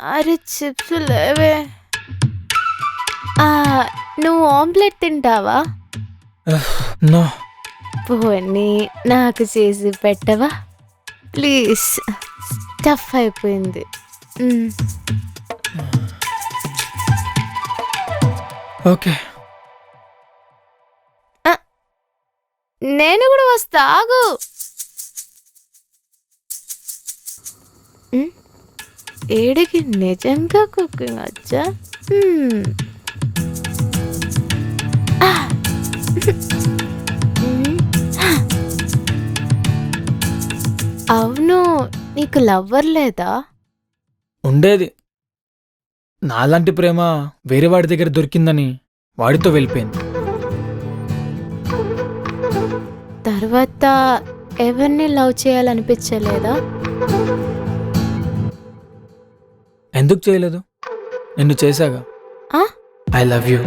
అరే చిప్స్ లేవే. ఆ, నువ్వు ఆమ్లెట్ తింటావా? నో. పోనీ నాకు చేసి పెట్టవా ప్లీజ్? స్టఫ్ అయిపోయింది. ఓకే. నేను కూడా వస్తా, ఆగు. ఏడికి నిజంగా కుకింగ్ వచ్చా? అవును, నీకు లవ్వర్ లేదా? ఉండేది. నాలాంటి ప్రేమ వేరే వాడి దగ్గర దొరికిందని వాడితో వెళ్ళిపోయింది. తర్వాత ఎవరిని లవ్ చేయాలనిపించలేదా? ఎందుకు చేయలేదు? నిన్ను చేశాగా. I love you.